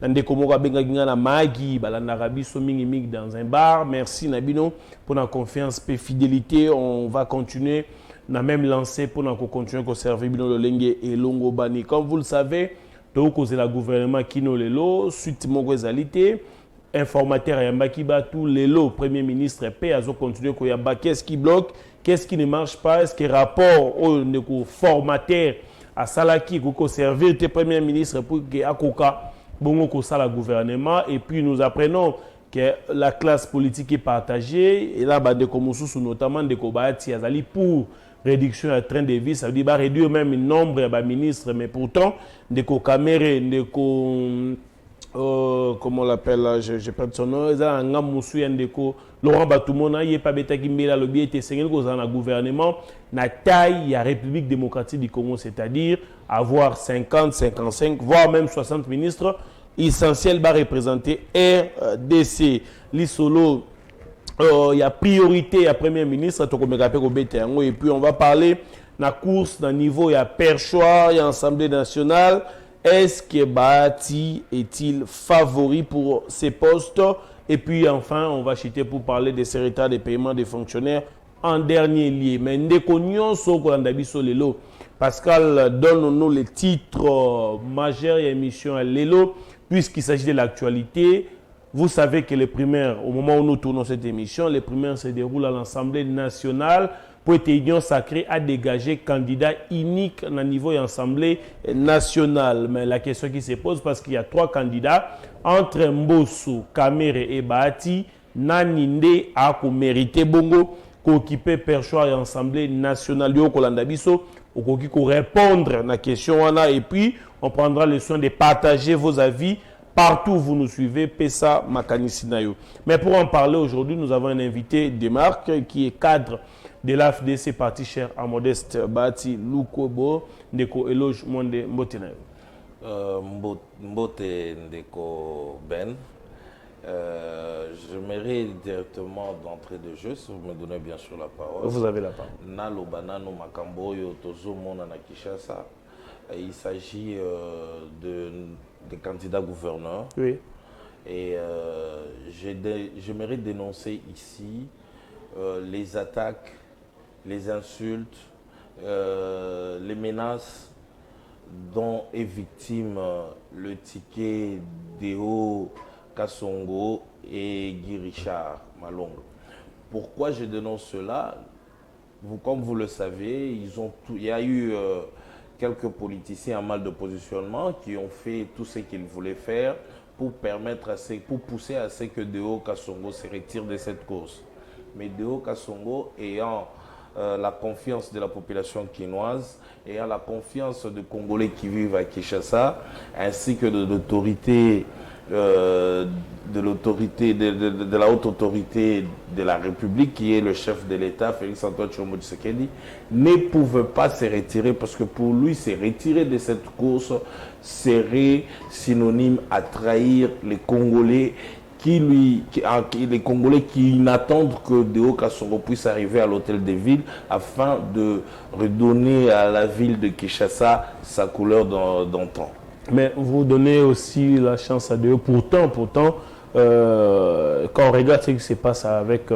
Ndeko Moka Benga na Magi, Balanda biso mingi dans un bar. Merci Nabino pour la confiance et fidélité. On va continuer. On a même lancé pour continuer à servir Bino Lolenge et Longo Bani. Comme vous le savez, c'est la gouvernement qui nous lelo, suite Mongo Zalité, informateur Yambakiba, tout lelo, premier ministre, paix, à continuer Koyamba, qu'est-ce qui bloque, qu'est-ce qui ne marche pas, est-ce que rapport au formateur à Salaki, Koko servir le premier ministre pour que Akoka, Bongo Kosala gouvernement, et puis nous apprenons que la classe politique est partagée, et là, de Komoussou, notamment de Kobati, Azali pour réduction à train de vie, ça veut dire réduire même le nombre de ministres, mais pourtant, de Kamere, de comment on l'appelle là, je perds son nom, Laurent Batoumona, il n'y a pas bêta qui le bien était sénégal dans le gouvernement, na taille, il y a République démocratique du Congo, c'est-à-dire avoir 50, 55, voire même 60 ministres, essentiel va représenter RDC. L'Isolo, il y a priorité à Premier ministre, et puis on va parler de la course, dans le niveau, il y a Perchoir, il y a Assemblée nationale. Est-ce que Bahati est-il favori pour ces postes? Et puis enfin, on va chuter pour parler des secrétaires des paiements des fonctionnaires en dernier lieu. Mais nous sommes Lelo. Pascal donne-nous les titres majeurs et émissions à Lelo, puisqu'il s'agit de l'actualité. Vous savez que les primaires, au moment où nous tournons cette émission, les primaires se déroulent à l'Assemblée nationale pour être union sacrée à dégager candidat unique au niveau de l'Assemblée nationale. Mais la question qui se pose, parce qu'il y a 3 candidats, entre Mbosso, Kamere et Bahati, Naninde a mérité Bongo, qu'occuper Perchoir et l'Assemblée nationale de Kolandabiso, pour répondre à la question. Et puis, on prendra le soin de partager vos avis. Partout où vous nous suivez, Pessa Makanisinayo. Mais pour en parler aujourd'hui, nous avons un invité de marque qui est cadre de l'AFDC parti cher à Modeste Bati Lukobo, Ndeko Eloge Monde Mbotenayo. Mbote Ndeko Ben. Je mérite directement d'entrer de jeu, si vous me donnez bien sûr la parole. Vous avez la parole. Nalo Banano Makamboyo Tozo Mona Nakishasa. Il s'agit de candidats gouverneurs. Oui. Et j'aimerais dénoncer ici les attaques, les insultes, les menaces dont est victime le ticket Deo Kassongo et Guy Richard Malong. Pourquoi je dénonce cela? Comme vous le savez, il y a eu quelques politiciens en mal de positionnement qui ont fait tout ce qu'ils voulaient faire pour pousser à ce que Deo Kassongo se retire de cette course. Mais Deo Kassongo, ayant la confiance de la population quinoise, ayant la confiance des Congolais qui vivent à Kinshasa, ainsi que de l'autorité de la haute autorité de la République, qui est le chef de l'État, Félix-Antoine Tshisekedi, ne pouvait pas se retirer, parce que pour lui, se retirer de cette course serait synonyme à trahir les Congolais les Congolais qui n'attendent que Deo Kassongo puisse arriver à l'hôtel de ville afin de redonner à la ville de Kinshasa sa couleur d'antan. Mais vous donnez aussi la chance à Deo. Pourtant, quand on regarde ce qui se passe avec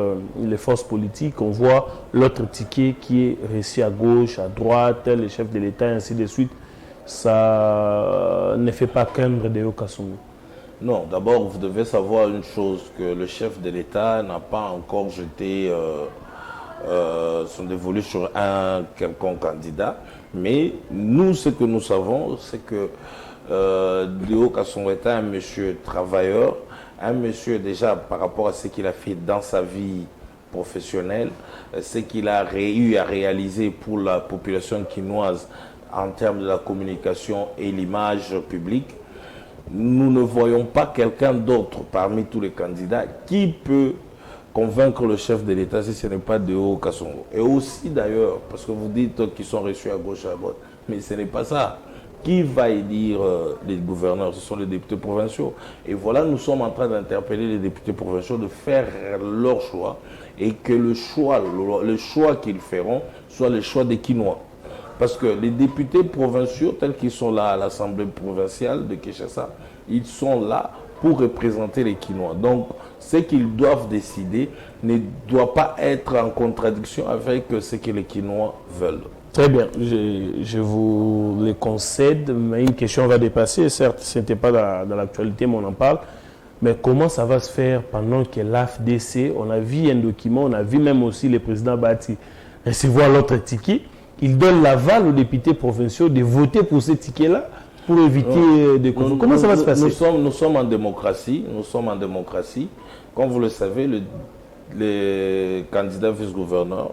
les forces politiques, on voit l'autre ticket qui est réussi à gauche, à droite, les chefs de l'État, ainsi de suite. Ça ne fait pas craindre Deo Kassongo. Non, d'abord, vous devez savoir une chose, que le chef de l'État n'a pas encore jeté son dévolu sur un quelconque candidat. Mais nous, ce que nous savons, c'est que Deo Kassongo est un monsieur travailleur, un monsieur déjà par rapport à ce qu'il a fait dans sa vie professionnelle, ce qu'il a eu à réaliser pour la population quinoise en termes de la communication et l'image publique. Nous ne voyons pas quelqu'un d'autre parmi tous les candidats qui peut convaincre le chef de l'État si ce n'est pas Deo Kassongo. Et aussi d'ailleurs, parce que vous dites qu'ils sont reçus à gauche et à droite, mais ce n'est pas ça. Qui va élire les gouverneurs? Ce sont les députés provinciaux. Et voilà, nous sommes en train d'interpeller les députés provinciaux de faire leur choix et que le choix qu'ils feront soit le choix des Quinois. Parce que les députés provinciaux, tels qu'ils sont là à l'Assemblée provinciale de Kinshasa, ils sont là pour représenter les Kinois. Donc, ce qu'ils doivent décider ne doit pas être en contradiction avec ce que les Kinois veulent. Très bien, je vous le concède, mais une question va dépasser. Certes, ce n'était pas dans l'actualité, mais on en parle. Mais comment ça va se faire pendant que l'AFDC, on a vu un document, on a vu même aussi le président Bati recevoir l'autre ticket. Il donne l'aval aux députés provinciaux de voter pour ce ticket-là pour éviter des conflits. Comment ça va se passer? Nous sommes en démocratie. Nous sommes en démocratie. Comme vous le savez, les candidats vice-gouverneurs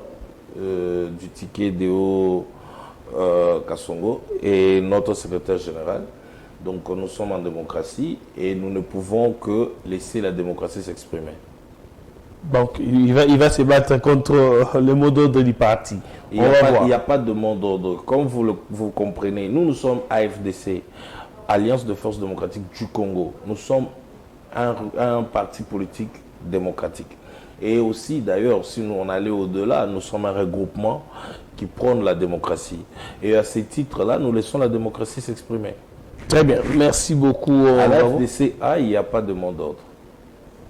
du ticket Deo Kassongo et notre secrétaire général. Donc nous sommes en démocratie et nous ne pouvons que laisser la démocratie s'exprimer. Donc il va se battre contre le mot d'ordre du parti. Il n'y a pas de mot d'ordre. Comme vous comprenez, nous sommes AFDC, Alliance de forces démocratiques du Congo. Nous sommes un parti politique démocratique. Et aussi, d'ailleurs, si nous on allait au-delà, nous sommes un regroupement qui prône la démocratie. Et à ces titres-là, nous laissons la démocratie s'exprimer. Très bien, merci beaucoup. À la FDCA, il n'y a pas de mot d'ordre.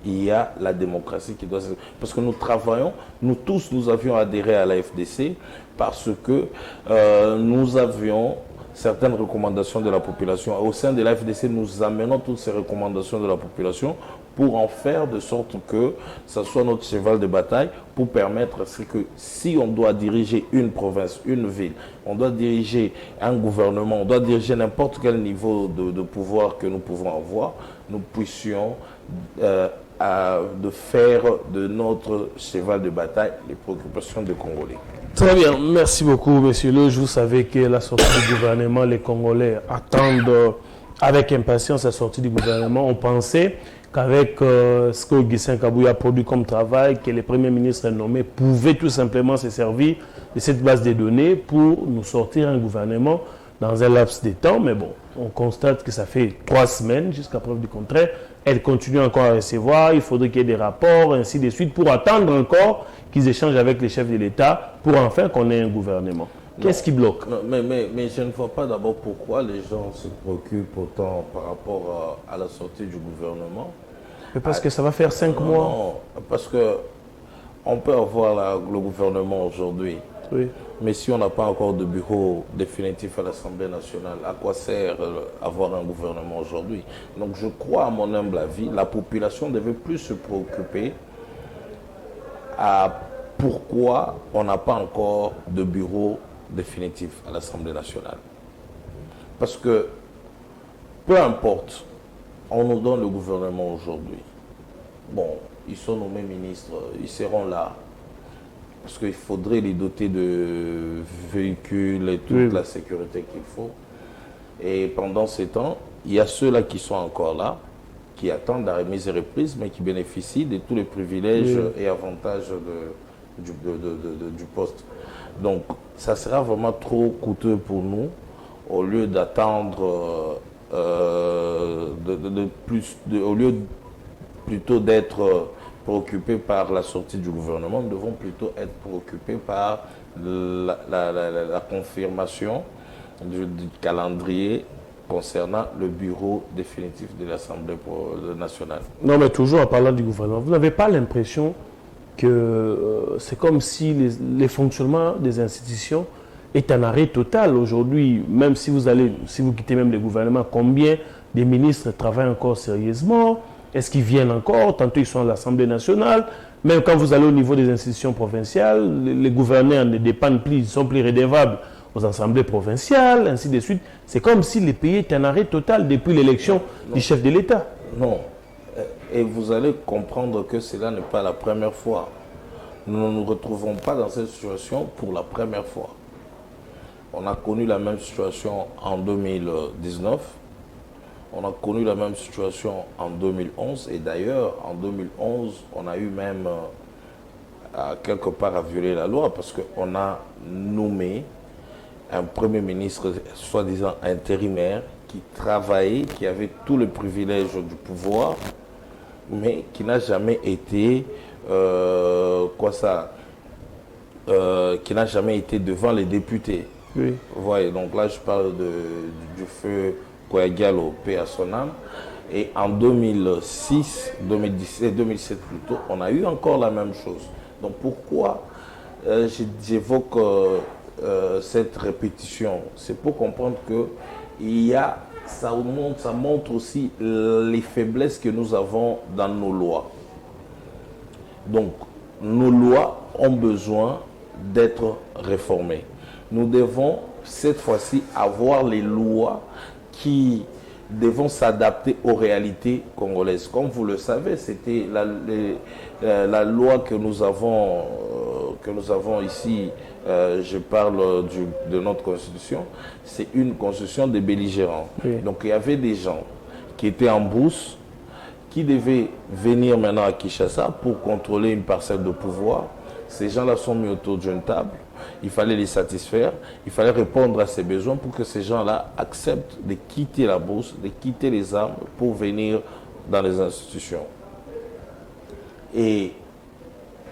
Il y a la démocratie qui doit se... Parce que nous travaillons, nous tous, nous avions adhéré à la FDC parce que nous avions certaines recommandations de la population. Au sein de la FDC, nous amenons toutes ces recommandations de la population pour en faire de sorte que ça soit notre cheval de bataille pour permettre que si on doit diriger une province, une ville, on doit diriger un gouvernement, on doit diriger n'importe quel niveau de pouvoir que nous pouvons avoir, nous puissions de faire de notre cheval de bataille les préoccupations des Congolais. Très bien, merci beaucoup, monsieur Loge. Vous savez que la sortie du gouvernement, les Congolais attendent avec impatience la sortie du gouvernement. On pensait qu'avec ce que Augustin Kabouya a produit comme travail, que les premiers ministres nommés pouvaient tout simplement se servir de cette base de données pour nous sortir un gouvernement dans un laps de temps. Mais bon, on constate que ça fait 3 semaines, jusqu'à preuve du contraire. Elle continue encore à recevoir, il faudrait qu'il y ait des rapports, ainsi de suite, pour attendre encore qu'ils échangent avec les chefs de l'État pour enfin qu'on ait un gouvernement. Qu'est-ce qui bloque? Non, mais je ne vois pas d'abord pourquoi les gens se préoccupent autant par rapport à la sortie du gouvernement. Mais parce que ça va faire 5 mois. Non, parce que on peut avoir le gouvernement aujourd'hui. Oui. Mais si on n'a pas encore de bureau définitif à l'Assemblée nationale, à quoi sert avoir un gouvernement aujourd'hui? Donc je crois, à mon humble avis, la population devait plus se préoccuper à pourquoi on n'a pas encore de bureau définitif à l'Assemblée nationale. Parce que, peu importe, on nous donne le gouvernement aujourd'hui. Bon, ils sont nommés ministres, ils seront là. Parce qu'il faudrait les doter de véhicules et toute la sécurité qu'il faut. Et pendant ces temps, il y a ceux-là qui sont encore là, qui attendent la remise et reprise, mais qui bénéficient de tous les privilèges et avantages du poste. Donc, ça sera vraiment trop coûteux pour nous, au lieu d'attendre, au lieu plutôt d'être préoccupés par la sortie du gouvernement, nous devons plutôt être préoccupés par la confirmation du calendrier concernant le bureau définitif de l'Assemblée nationale. Non, mais toujours en parlant du gouvernement, vous n'avez pas l'impression que c'est comme si les fonctionnements des institutions est en arrêt total aujourd'hui? Même si vous quittez même le gouvernement, combien des ministres travaillent encore sérieusement? Est-ce qu'ils viennent encore? Tantôt ils sont à l'Assemblée nationale. Même quand vous allez au niveau des institutions provinciales, les gouverneurs ne dépendent plus, ils sont plus redevables aux assemblées provinciales, ainsi de suite. C'est comme si le pays est en arrêt total depuis l'élection du chef de l'État. Non. Et vous allez comprendre que cela n'est pas la première fois. Nous ne nous retrouvons pas dans cette situation pour la première fois. On a connu la même situation en 2019. On a connu la même situation en 2011 et d'ailleurs en 2011 on a eu même quelque part à violer la loi parce qu'on a nommé un premier ministre soi-disant intérimaire qui travaillait, qui avait tous les privilèges du pouvoir mais qui n'a jamais été qui n'a jamais été devant les députés. Oui. Vous voyez, donc là, je parle du feu Kouyagialo, paix à son âme. Et en 2006, 2017, 2007 plutôt, on a eu encore la même chose. Donc pourquoi j'évoque cette répétition? C'est pour comprendre que ça montre aussi les faiblesses que nous avons dans nos lois. Donc, nos lois ont besoin d'être réformées. Nous devons, cette fois-ci, avoir les lois qui devront s'adapter aux réalités congolaises. Comme vous le savez, c'était la loi que nous avons ici, je parle de notre constitution, c'est une constitution des belligérants. Oui. Donc, il y avait des gens qui étaient en brousse, qui devaient venir maintenant à Kinshasa pour contrôler une parcelle de pouvoir. Ces gens-là sont mis autour d'une table. Il fallait les satisfaire. Il fallait répondre à ces besoins pour que ces gens-là acceptent de quitter la bourse, de quitter les armes pour venir dans les institutions. Et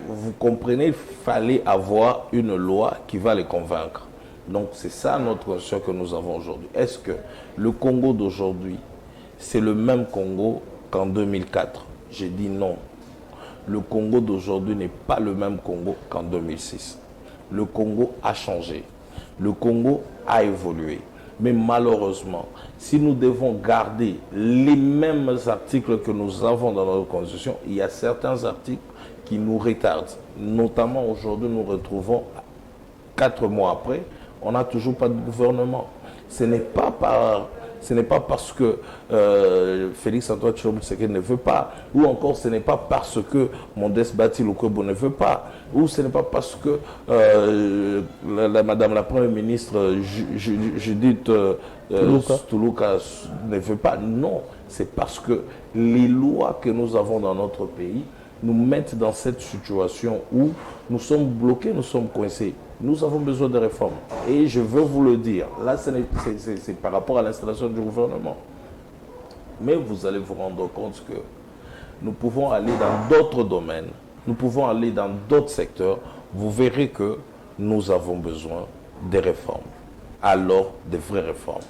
vous comprenez, il fallait avoir une loi qui va les convaincre. Donc c'est ça notre constitution que nous avons aujourd'hui. Est-ce que le Congo d'aujourd'hui, c'est le même Congo qu'en 2004? J'ai dit non. Le Congo d'aujourd'hui n'est pas le même Congo qu'en 2006. Le Congo a changé. Le Congo a évolué. Mais malheureusement, si nous devons garder les mêmes articles que nous avons dans notre constitution, il y a certains articles qui nous retardent. Notamment aujourd'hui, nous retrouvons 4 mois après, on n'a toujours pas de gouvernement. Ce n'est pas parce que Félix Antoine Tshilombo Tshisekedi ne veut pas, ou encore ce n'est pas parce que Modeste Batil Lukwebo ne veut pas, ou ce n'est pas parce que Madame la Première ministre Judith Toulouka ne veut pas. Non, c'est parce que les lois que nous avons dans notre pays nous mettent dans cette situation où nous sommes bloqués, nous sommes coincés. Nous avons besoin de réformes. Et je veux vous le dire, là c'est par rapport à l'installation du gouvernement. Mais vous allez vous rendre compte que nous pouvons aller dans d'autres domaines, nous pouvons aller dans d'autres secteurs. Vous verrez que nous avons besoin de réformes. Alors, de vraies réformes.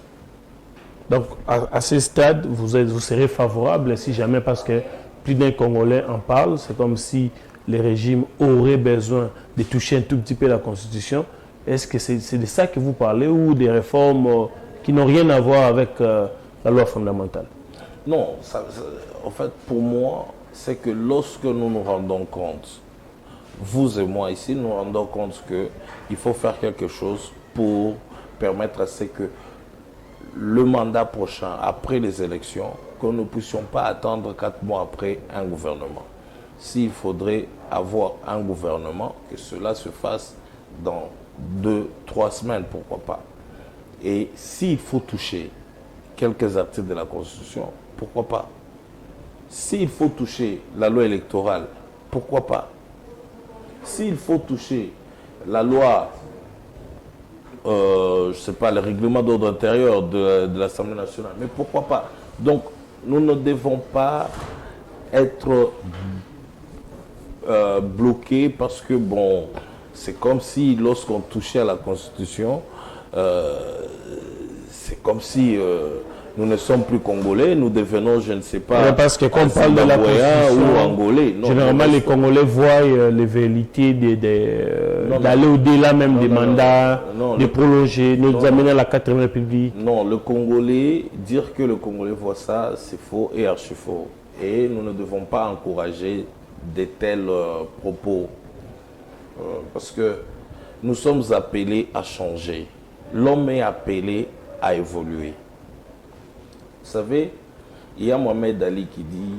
Donc, à ce stade, vous serez favorable si jamais, parce que plus d'un Congolais en parle, c'est comme si les régimes auraient besoin de toucher un tout petit peu la Constitution. Est-ce que c'est de ça que vous parlez ou des réformes qui n'ont rien à voir avec la loi fondamentale? Non, en fait, pour moi, c'est que lorsque nous nous rendons compte, vous et moi ici, nous nous rendons compte qu'il faut faire quelque chose pour permettre à ce que le mandat prochain, après les élections, que nous ne puissions pas attendre 4 mois après un gouvernement. S'il faudrait avoir un gouvernement, que cela se fasse dans 2-3 semaines, pourquoi pas. Et s'il faut toucher quelques articles de la Constitution, pourquoi pas. S'il faut toucher la loi électorale, pourquoi pas. S'il faut toucher la loi, je ne sais pas, le règlement d'ordre intérieur de l'Assemblée nationale, mais pourquoi pas. Donc, nous ne devons pas être bloqués parce que, bon, c'est comme si lorsqu'on touchait à la Constitution, c'est comme si nous ne sommes plus Congolais, nous devenons, je ne sais pas, ouais, parce que quand on parle de la Constitution, ou Angolais. Non, généralement, les Congolais voient les velléités d'aller au-delà même des mandats, de prolonger, nous amener à la 4e République. Non, le Congolais, dire que le Congolais voit ça, c'est faux et archi faux. Et nous ne devons pas encourager de tels propos. Parce que nous sommes appelés à changer. L'homme est appelé à évoluer. Vous savez, il y a Mohamed Ali qui dit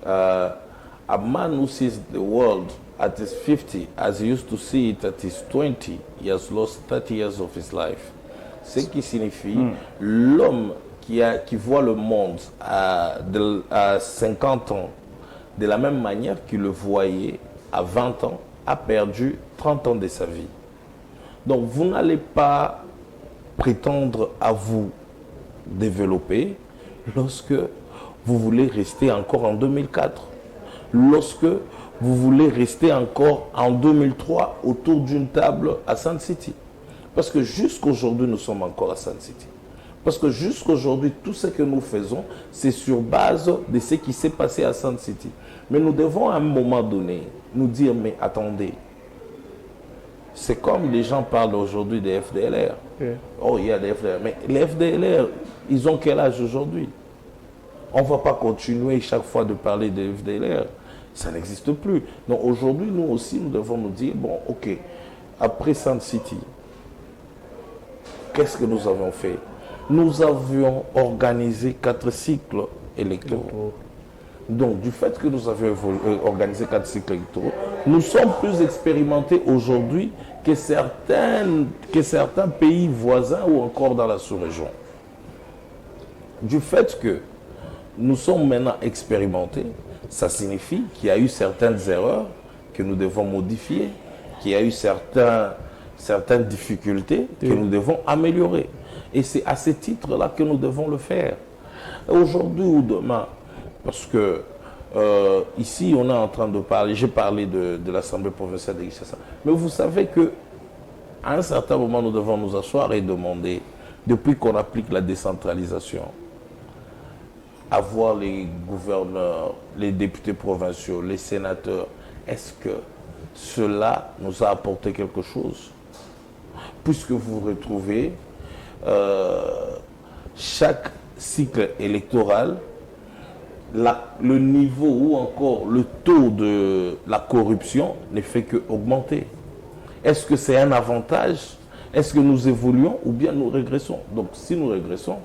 a man who sees the world at his 50 as he used to see it at his 20, he has lost 30 years of his life. Ce qui signifie l'homme qui voit le monde à 50 ans de la même manière qu'il le voyait à 20 ans, a perdu 30 ans de sa vie. Donc vous n'allez pas prétendre à vous développer lorsque vous voulez rester encore en 2004, lorsque vous voulez rester encore en 2003 autour d'une table à Sun City. Parce que jusqu'aujourd'hui, nous sommes encore à Sun City. Parce que jusqu'aujourd'hui, tout ce que nous faisons, c'est sur base de ce qui s'est passé à Sun City. Mais nous devons à un moment donné nous dire, mais attendez, c'est comme les gens parlent aujourd'hui des FDLR. Oh, il y a des FDLR. Mais les FDLR, ils ont quel âge aujourd'hui? On ne va pas continuer chaque fois de parler des FDLR. Ça n'existe plus. Donc aujourd'hui, nous aussi, nous devons nous dire, bon, ok, après Sun City, qu'est-ce que nous avons fait? Nous avions organisé 4 cycles électoraux. Donc, du fait que nous avions organisé 4 cycles électoraux, nous sommes plus expérimentés aujourd'hui que certains pays voisins ou encore dans la sous-région. Du fait que nous sommes maintenant expérimentés, ça signifie qu'il y a eu certaines erreurs que nous devons modifier, qu'il y a eu certaines difficultés que nous devons améliorer. Et c'est à ce titre-là que nous devons le faire. Aujourd'hui ou demain, parce que ici, on est en train de parler, j'ai parlé de l'Assemblée provinciale de Kinshasa, mais vous savez que à un certain moment, nous devons nous asseoir et demander, depuis qu'on applique la décentralisation, à voir les gouverneurs, les députés provinciaux, les sénateurs, est-ce que cela nous a apporté quelque chose? Puisque vous retrouvez chaque cycle électoral, le niveau ou encore le taux de la corruption ne fait qu'augmenter. Est-ce que c'est un avantage? Est-ce que nous évoluons ou bien nous régressons? Donc si nous régressons,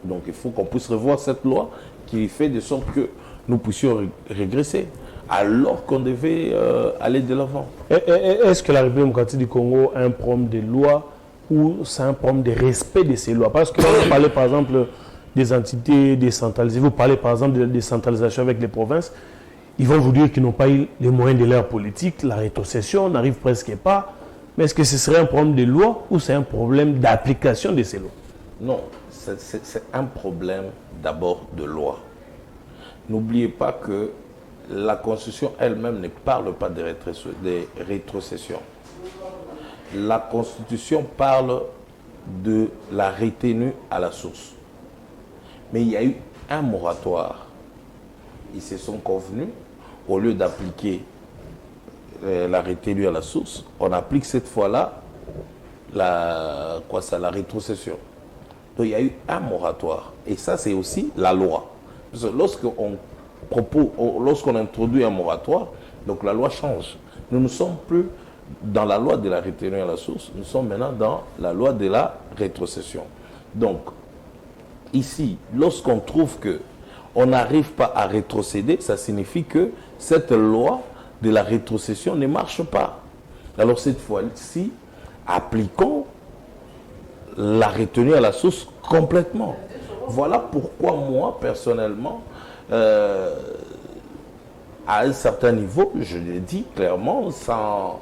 donc il faut qu'on puisse revoir cette loi qui fait de sorte que nous puissions régresser alors qu'on devait aller de l'avant. Est-ce que la République démocratique du Congo a un problème de loi ou c'est un problème de respect de ces lois? Parce que là, on parlait par exemple des entités décentralisées, vous parlez par exemple de la décentralisation avec les provinces, ils vont vous dire qu'ils n'ont pas eu les moyens de leur politique, la rétrocession n'arrive presque pas. Mais est-ce que ce serait un problème de loi ou c'est un problème d'application de ces lois? Non, c'est un problème d'abord de loi. N'oubliez pas que la Constitution elle-même ne parle pas de rétrocession. La Constitution parle de la retenue à la source. Mais il y a eu un moratoire. Ils se sont convenus, au lieu d'appliquer la retenue à la source, on applique cette fois-là la rétrocession. Donc il y a eu un moratoire. Et ça, c'est aussi la loi. Parce que lorsqu'on introduit un moratoire, donc la loi change. Nous ne sommes plus dans la loi de la retenue à la source, nous sommes maintenant dans la loi de la rétrocession. Donc, ici, lorsqu'on trouve qu'on n'arrive pas à rétrocéder, ça signifie que cette loi de la rétrocession ne marche pas. Alors cette fois-ci, appliquons la retenue à la source complètement. Voilà pourquoi moi, personnellement, à un certain niveau, je le dis clairement, sans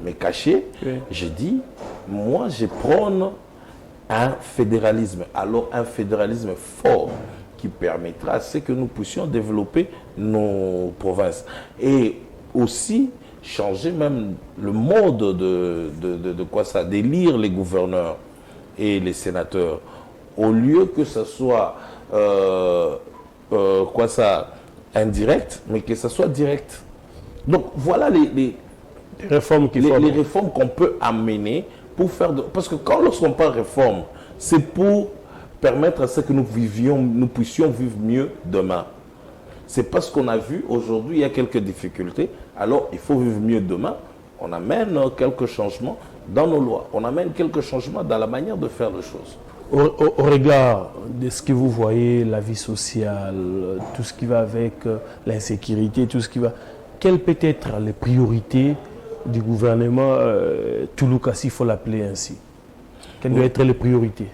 me cacher, je dis, moi, je prône un fédéralisme. Alors, un fédéralisme fort qui permettra à ce que nous puissions développer nos provinces. Et aussi, changer même le mode d'élire les gouverneurs et les sénateurs. Au lieu que ce soit indirect, mais que ce soit direct. Donc voilà les réformes qu'on peut amener pour faire parce que lorsqu'on parle réforme, c'est pour permettre à ce que nous puissions vivre mieux demain. C'est parce qu'on a vu aujourd'hui il y a quelques difficultés, alors il faut vivre mieux demain. On amène quelques changements dans nos lois, on amène quelques changements dans la manière de faire les choses. Au regard de ce que vous voyez, la vie sociale, tout ce qui va avec l'insécurité, tout ce qui va, quelles peuvent être les priorités du gouvernement Toulouka, s'il faut l'appeler ainsi? Quelles doivent être les priorités?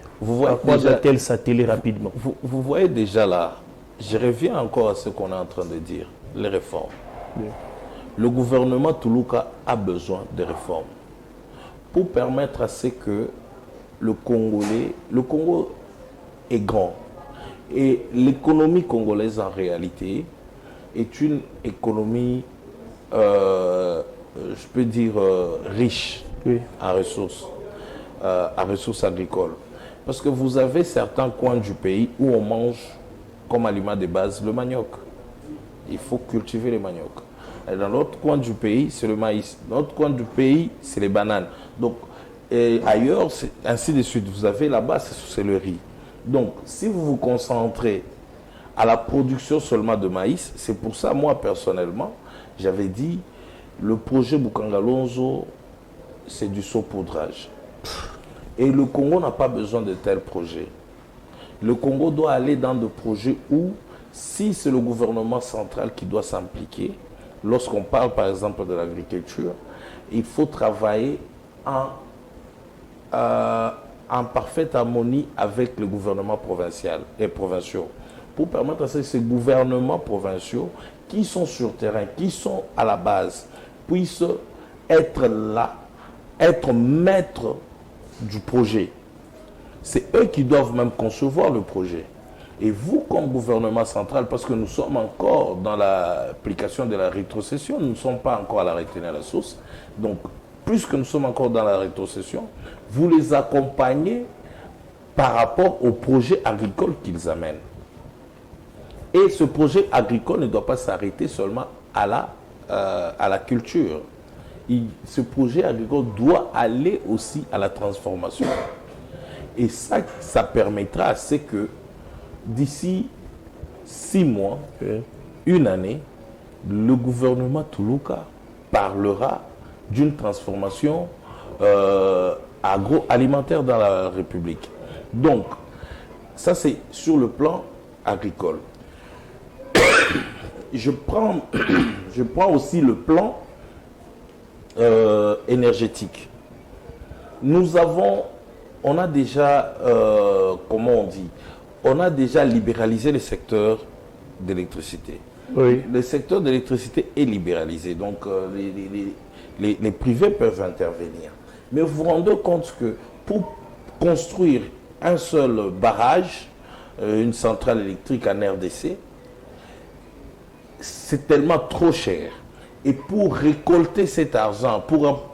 À quoi doit-elle s'atteler rapidement? Vous voyez déjà là, je reviens encore à ce qu'on est en train de dire, les réformes. Oui. Le gouvernement Toulouka a besoin de réformes pour permettre à ce que le Congo est grand. Et l'économie congolaise en réalité est une économie, je peux dire, riche en ressources. à ressources agricoles. Parce que vous avez certains coins du pays où on mange comme aliment de base le manioc. Il faut cultiver le manioc. Et dans l'autre coin du pays, c'est le maïs. Dans l'autre coin du pays, c'est les bananes. Donc, ailleurs, ainsi de suite. Vous avez là-bas, c'est le riz. Donc, si vous vous concentrez à la production seulement de maïs, c'est pour ça, moi, personnellement, j'avais dit, le projet Bukangalonzo, c'est du saupoudrage. Et le Congo n'a pas besoin de tels projets. Le Congo doit aller dans des projets où, si c'est le gouvernement central qui doit s'impliquer, lorsqu'on parle par exemple de l'agriculture, il faut travailler en parfaite harmonie avec le gouvernement provincial et provinciaux pour permettre à ces gouvernements provinciaux qui sont sur terrain, qui sont à la base, puissent être là, être maîtres du projet. C'est eux qui doivent même concevoir le projet. Et vous, comme gouvernement central, parce que nous sommes encore dans l'application de la rétrocession, nous ne sommes pas encore à la retenue à la source. Donc, puisque nous sommes encore dans la rétrocession, vous les accompagnez par rapport au projet agricole qu'ils amènent. Et ce projet agricole ne doit pas s'arrêter seulement à la culture. Ce projet agricole doit aller aussi à la transformation. Et ça permettra à ce que d'ici 6 mois, une année, le gouvernement Toulouka parlera d'une transformation agroalimentaire dans la République. Donc, ça c'est sur le plan agricole. Je prends aussi le plan énergétique. On a déjà, comment on dit, on a déjà libéralisé le secteur d'électricité. Oui. Le secteur d'électricité est libéralisé, donc les privés peuvent intervenir. Mais vous vous rendez compte que pour construire un seul barrage, une centrale électrique en RDC, c'est tellement trop cher. Et pour récolter cet argent, pour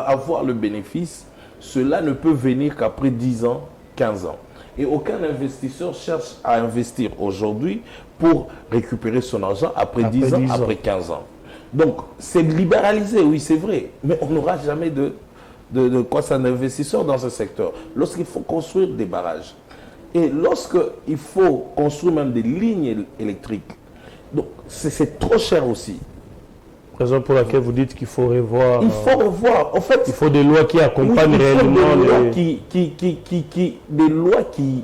avoir le bénéfice, cela ne peut venir qu'après 10 ans, 15 ans. Et aucun investisseur cherche à investir aujourd'hui pour récupérer son argent après 10 ans, après 15 ans. Donc, c'est libéralisé, oui, c'est vrai. Mais on n'aura jamais de quoi ça d'investisseur dans ce secteur. Lorsqu'il faut construire des barrages, et lorsqu'il faut construire même des lignes électriques, donc c'est trop cher aussi. Raison pour laquelle vous dites qu'il faut revoir. Il faut revoir. En fait, il faut des lois qui accompagnent réellement des lois qui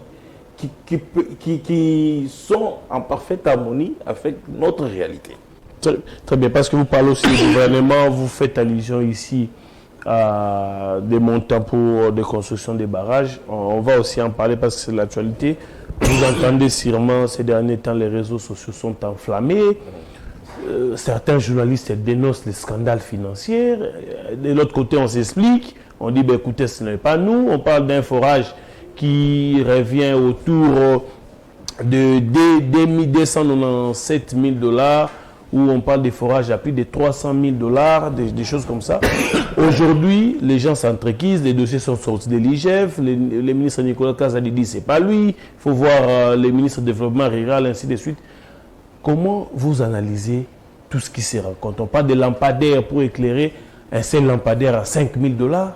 sont en parfaite harmonie avec notre réalité. Très bien, parce que vous parlez aussi du gouvernement, vous faites allusion ici à des montants pour des constructions des barrages. On va aussi en parler parce que c'est l'actualité. Vous entendez sûrement ces derniers temps, les réseaux sociaux sont enflammés. Certains journalistes dénoncent les scandales financiers. De l'autre côté, on s'explique. On dit, ben, écoutez, ce n'est pas nous. On parle d'un forage qui revient autour de 297 000 $, où on parle des forages à plus de 300 000 $, des choses comme ça. Aujourd'hui, les gens s'entrequisent, les dossiers sont sortis de l'IGF. Le ministre Nicolas Kazadi dit, c'est pas lui. Il faut voir les ministres du développement rural, ainsi de suite. Comment vous analysez tout ce qui se raconte? On parle de lampadaires pour éclairer un seul lampadaire à 5 000 $.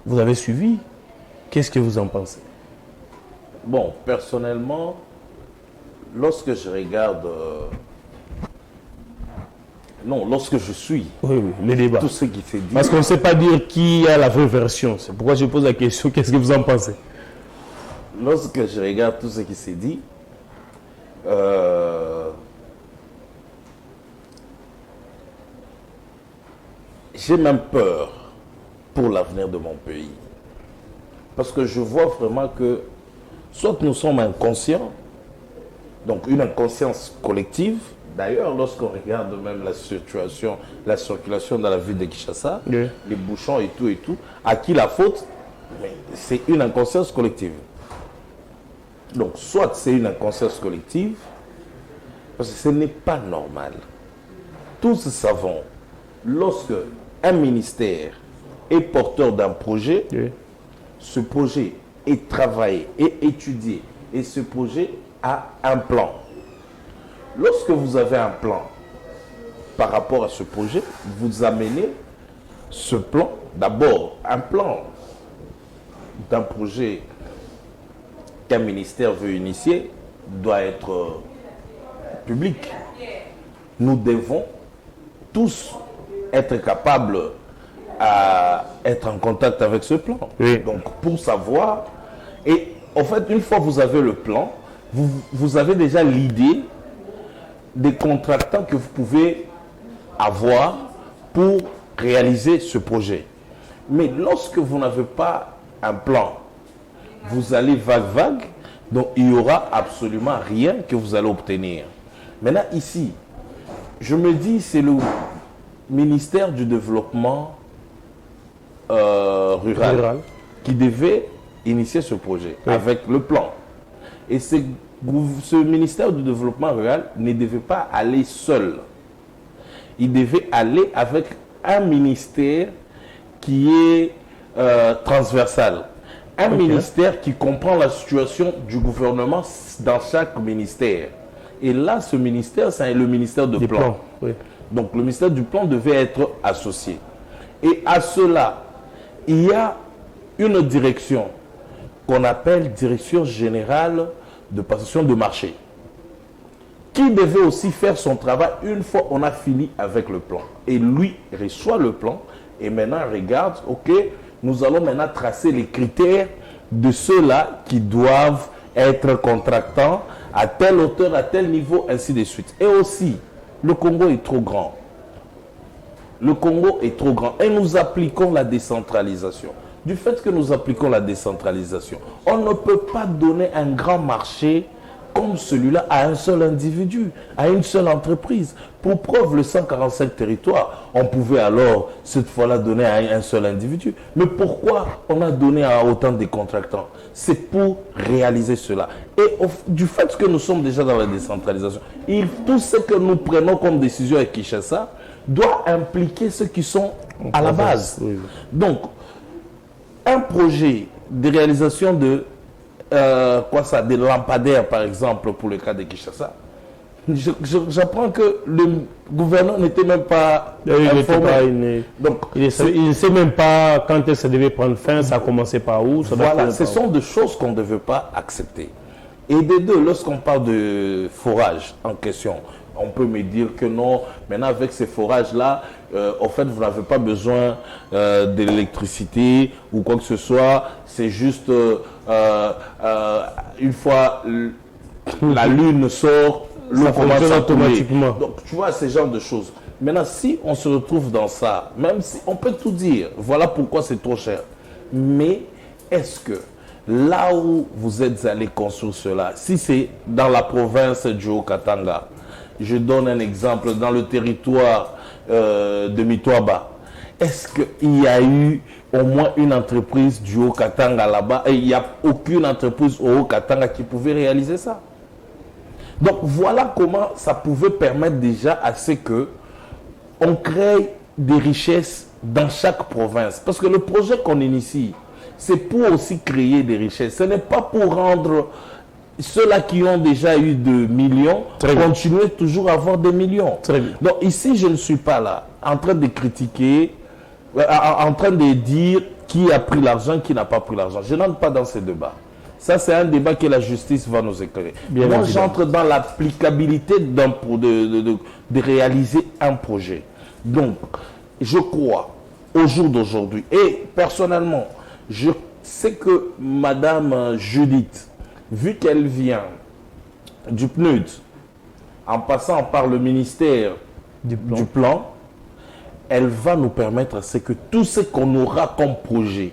Vous avez suivi? Qu'est-ce que vous en pensez? Bon, personnellement, lorsque je regarde... lorsque je suis... Oui, les débats. Tout ce qui s'est dit... Parce qu'on ne sait pas dire qui a la vraie version. C'est pourquoi je pose la question. Qu'est-ce que vous en pensez? Lorsque je regarde tout ce qui s'est dit, j'ai même peur pour l'avenir de mon pays. Parce que je vois vraiment que soit nous sommes inconscients, donc une inconscience collective. D'ailleurs, lorsqu'on regarde même la circulation dans la ville de Kinshasa, oui, les bouchons et tout, à qui la faute? C'est une inconscience collective. Donc, soit c'est une inconscience collective, parce que ce n'est pas normal. Tous savons, lorsque un ministère est porteur d'un projet, oui, ce projet est travaillé et étudié et ce projet a un plan. Lorsque vous avez un plan par rapport à ce projet, vous amenez ce plan, d'abord un plan d'un projet qu'un ministère veut initier doit être public. Nous devons tous être capables à être en contact avec ce plan. Oui. Donc, pour savoir, et en fait, une fois que vous avez le plan, vous avez déjà l'idée des contractants que vous pouvez avoir pour réaliser ce projet. Mais lorsque vous n'avez pas un plan, vous allez vague, donc il n'y aura absolument rien que vous allez obtenir. Maintenant, ici, je me dis, c'est le ministère du Développement rural qui devait initier ce projet avec le plan. Et ce ministère du Développement rural ne devait pas aller seul. Il devait aller avec un ministère qui est transversal. Un ministère qui comprend la situation du gouvernement dans chaque ministère. Et là, ce ministère, c'est le ministère de plan. Oui. Donc, le ministère du plan devait être associé. Et à cela, il y a une direction qu'on appelle Direction générale de passation de marché, qui devait aussi faire son travail une fois on a fini avec le plan. Et lui reçoit le plan et maintenant regarde, ok, nous allons maintenant tracer les critères de ceux-là qui doivent être contractants à telle hauteur, à tel niveau, ainsi de suite. Et aussi, le Congo est trop grand. Le Congo est trop grand et nous appliquons la décentralisation. Du fait que nous appliquons la décentralisation, on ne peut pas donner un grand marché comme celui-là à un seul individu, à une seule entreprise. Pour preuve, le 145 territoires, on pouvait alors, cette fois-là, donner à un seul individu. Mais pourquoi on a donné à autant de contractants? C'est pour réaliser cela. Et du fait que nous sommes déjà dans la décentralisation, tout ce que nous prenons comme décision à Kinshasa doit impliquer ceux qui sont à la base. Oui. Donc, un projet de réalisation de des lampadaires, par exemple, pour le cas de Kinshasa, j'apprends que le gouverneur n'était même pas informé. Donc, il ne sait même pas quand ça devait prendre fin, ça a commencé par où. Voilà, ce sont des choses qu'on ne devait pas accepter. Et des deux, lorsqu'on parle de forage en question, on peut me dire que non, maintenant avec ces forages-là, en fait, vous n'avez pas besoin de l'électricité ou quoi que ce soit. C'est juste une fois la lune sort, l'eau commence automatiquement. Donc, tu vois, ce genre de choses. Maintenant, si on se retrouve dans ça, même si on peut tout dire, voilà pourquoi c'est trop cher. Mais est-ce que là où vous êtes allé construire cela, si c'est dans la province du Haut-Katanga, je donne un exemple, dans le territoire de Mitwaba, est-ce qu'il y a eu au moins une entreprise du Haut-Katanga là-bas et il n'y a aucune entreprise au Haut-Katanga qui pouvait réaliser ça? Donc voilà comment ça pouvait permettre déjà à ce que on crée des richesses dans chaque province. Parce que le projet qu'on initie, c'est pour aussi créer des richesses. Ce n'est pas pour rendre ceux-là qui ont déjà eu 2 millions, continuer toujours à avoir des millions. Donc ici, je ne suis pas là en train de critiquer, en train de dire qui a pris l'argent, qui n'a pas pris l'argent. Je n'entre pas dans ce débat. Ça, c'est un débat que la justice va nous éclairer. Moi, j'entre dans l'applicabilité de réaliser un projet. Donc, je crois, au jour d'aujourd'hui, et personnellement, je sais que Madame Judith, vu qu'elle vient du PNUD, en passant par le ministère du plan, elle va nous permettre à que tout ce qu'on aura comme projet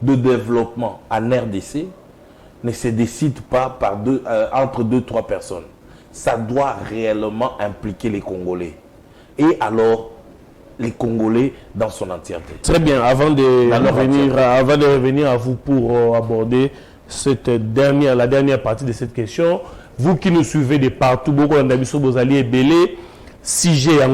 de développement en RDC ne se décide pas par entre 2-3 personnes. Ça doit réellement impliquer les Congolais. Et alors, les Congolais dans son entièreté. Très bien. Avant de revenir à vous pour aborder la dernière partie de cette question, vous qui nous suivez de partout, beaucoup d'habitude, vous allez belé. Si j'ai un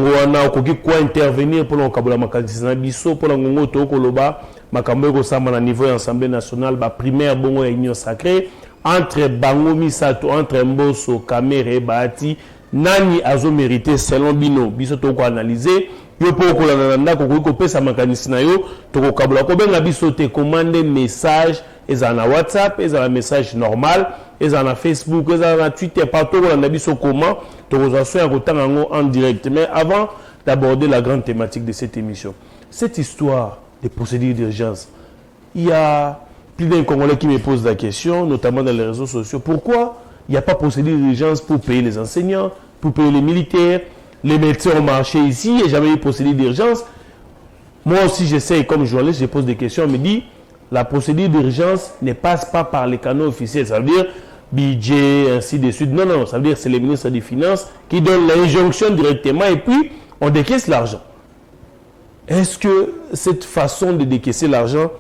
intervenir pour l'encabula makadisana biso pour l'angongo to koloba makambo ekosamba na niveau ya Assemblée nationale ba primaire bongo ya union sacrée entre bango misato entre Mbosso Kamere Bahati nani azo mérité selon bino biso to ko analyser yo po ko la ndako ko pesa makanisi na yo to ko kabula ko benga biso te commander message eza na WhatsApp eza na message normal eza na Facebook eza na Twitter partout ko na biso comment to ko ya kotanga ngo en direct. Mais avant d'aborder la grande thématique de cette émission, cette histoire des procédures d'urgence, il y a plus d'un Congolais qui me pose la question, notamment dans les réseaux sociaux, pourquoi il n'y a pas procédure d'urgence pour payer les enseignants, pour payer les militaires, les médecins ont marché ici, il n'y a jamais eu procédure d'urgence. Moi aussi j'essaie, comme journaliste, je pose des questions, on me dit, la procédure d'urgence ne passe pas par les canaux officiels, ça veut dire budget, ainsi de suite. Non, ça veut dire que c'est le ministre des Finances qui donne l'injonction directement et puis on décaisse l'argent. Est-ce que cette façon de décaisser l'argent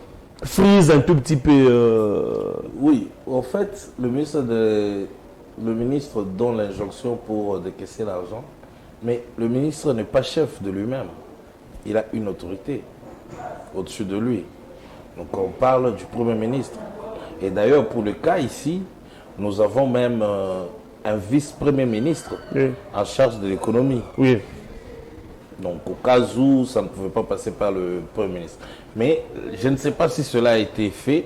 frise un tout petit peu Oui, en fait, le ministre donne l'injonction pour décaisser l'argent, mais le ministre n'est pas chef de lui-même. Il a une autorité au-dessus de lui. Donc on parle du Premier ministre. Et d'ailleurs, pour le cas ici, nous avons même un vice-premier ministre en charge de l'économie. Oui. Donc au cas où ça ne pouvait pas passer par le Premier ministre. Mais je ne sais pas si cela a été fait.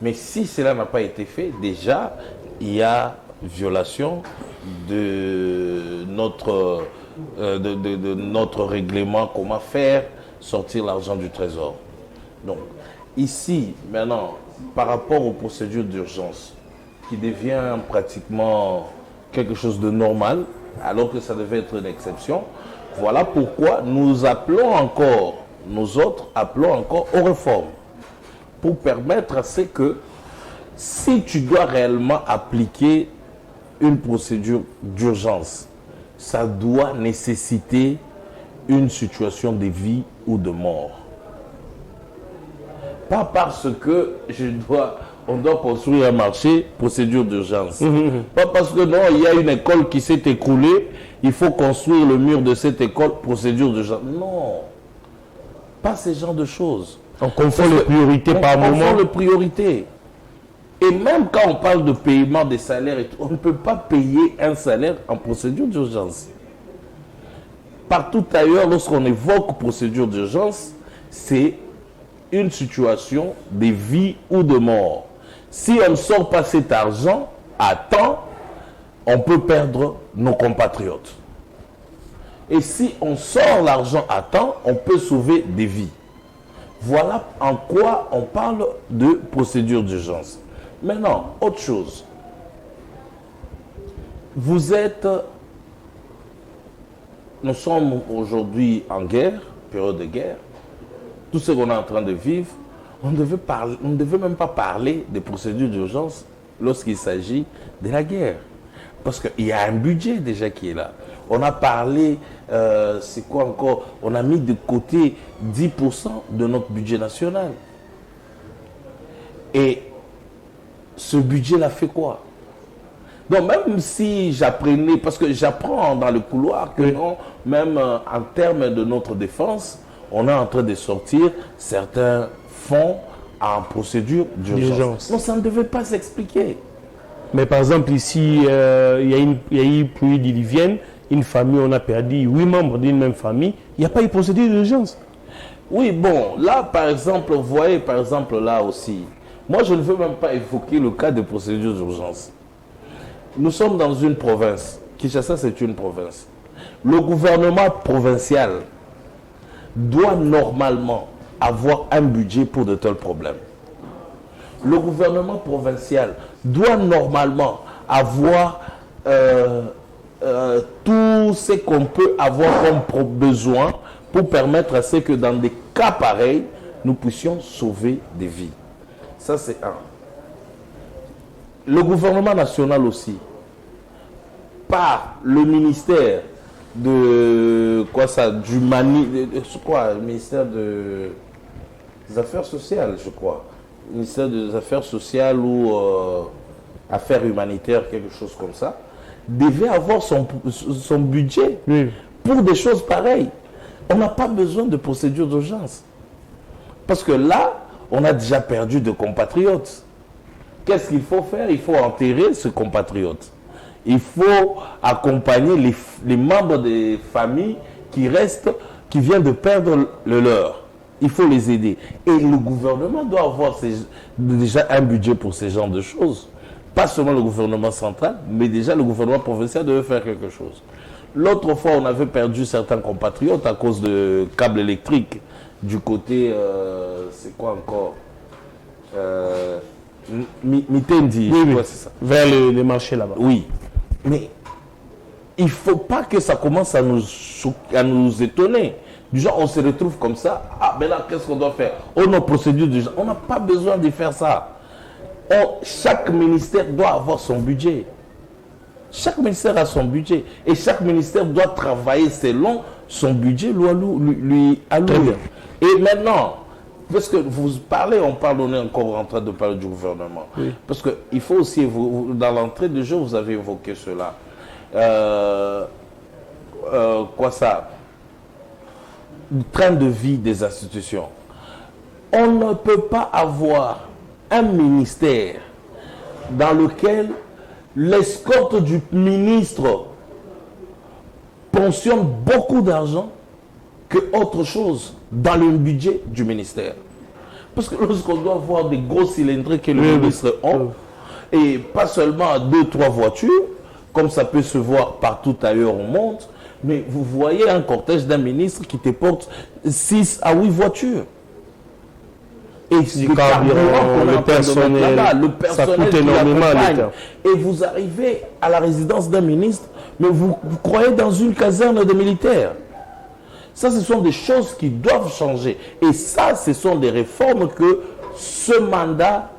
Mais si cela n'a pas été fait, déjà, il y a violation de notre règlement, comment faire sortir l'argent du trésor. Donc ici, maintenant, par rapport aux procédures d'urgence, qui devient pratiquement quelque chose de normal, alors que ça devait être une exception, voilà pourquoi nous appelons encore, nous autres appelons encore aux réformes, pour permettre à ce que, si tu dois réellement appliquer une procédure d'urgence, ça doit nécessiter une situation de vie ou de mort. Pas parce que on doit construire un marché, procédure d'urgence. Pas parce que non, il y a une école qui s'est écroulée, il faut construire le mur de cette école, procédure d'urgence. Non, pas ce genre de choses. On confond les priorités par moment. On confond les priorités. Et même quand on parle de paiement des salaires, on ne peut pas payer un salaire en procédure d'urgence. Partout ailleurs, lorsqu'on évoque procédure d'urgence, c'est une situation de vie ou de mort. Si on ne sort pas cet argent à temps, on peut perdre nos compatriotes. Et si on sort l'argent à temps, on peut sauver des vies. Voilà en quoi on parle de procédure d'urgence. Maintenant, autre chose. Nous sommes aujourd'hui en guerre, période de guerre. Tout ce qu'on est en train de vivre, on ne devait même pas parler de procédures d'urgence lorsqu'il s'agit de la guerre. Parce qu'il y a un budget déjà qui est là. On a parlé, c'est quoi encore? On a mis de côté 10% de notre budget national. Et ce budget-là fait quoi? Donc même si j'apprenais, parce que j'apprends dans le couloir que non, même en termes de notre défense, on est en train de sortir certains fonds en procédure d'urgence. Non, ça ne devait pas s'expliquer. Mais par exemple, ici, il y a eu pluie diluvienne, une famille, on a perdu 8 membres d'une même famille, il n'y a pas eu de procédure d'urgence. Oui, bon, là, par exemple, vous voyez, par exemple, là aussi, moi, je ne veux même pas évoquer le cas de procédure d'urgence. Nous sommes dans une province. Kinshasa, c'est une province. Le gouvernement provincial doit normalement avoir un budget pour de tels problèmes. Le gouvernement provincial doit normalement avoir tout ce qu'on peut avoir comme besoin pour permettre à ce que dans des cas pareils, nous puissions sauver des vies. Ça, c'est un. Le gouvernement national aussi, par le ministère de quoi ça, ministère des Affaires sociales, je crois. Ministère des Affaires sociales ou Affaires humanitaires, quelque chose comme ça, devait avoir son budget pour des choses pareilles. On n'a pas besoin de procédure d'urgence. Parce que là, on a déjà perdu de compatriotes. Qu'est-ce qu'il faut faire? Il faut enterrer ce compatriote. Il faut accompagner les membres des familles qui restent, qui viennent de perdre le leur. Il faut les aider. Et le gouvernement doit avoir déjà un budget pour ce genre de choses. Pas seulement le gouvernement central, mais déjà le gouvernement provincial devait faire quelque chose. L'autre fois, on avait perdu certains compatriotes à cause de câbles électriques du côté, c'est quoi encore Mitendi, oui, ouais, c'est ça. Vers les marchés là-bas. Oui, mais il ne faut pas que ça commence à nous étonner. Du genre, on se retrouve comme ça. Ah, mais là, qu'est-ce qu'on doit faire? Oh, nos procédures du genre. On n'a pas besoin de faire ça. Chaque ministère doit avoir son budget. Chaque ministère a son budget. Et chaque ministère doit travailler selon son budget lui alloué. Et maintenant, parce que vous parlez, on est encore en train de parler du gouvernement. Oui. Parce qu'il faut aussi, dans l'entrée de jeu, vous avez évoqué cela. Quoi ça? Le train de vie des institutions. On ne peut pas avoir un ministère dans lequel l'escorte du ministre pensionne beaucoup d'argent que autre chose dans le budget du ministère. Parce que lorsqu'on doit voir des gros cylindres que le ministre a, et pas seulement 2-3 voitures, comme ça peut se voir partout ailleurs au monde, mais vous voyez un cortège d'un ministre qui te porte 6 à 8 voitures. Et le personnel ça coûte énormément à l'État. Et vous arrivez à la résidence d'un ministre, mais vous croyez dans une caserne de militaires. Ça, ce sont des choses qui doivent changer. Et ça, ce sont des réformes que ce mandat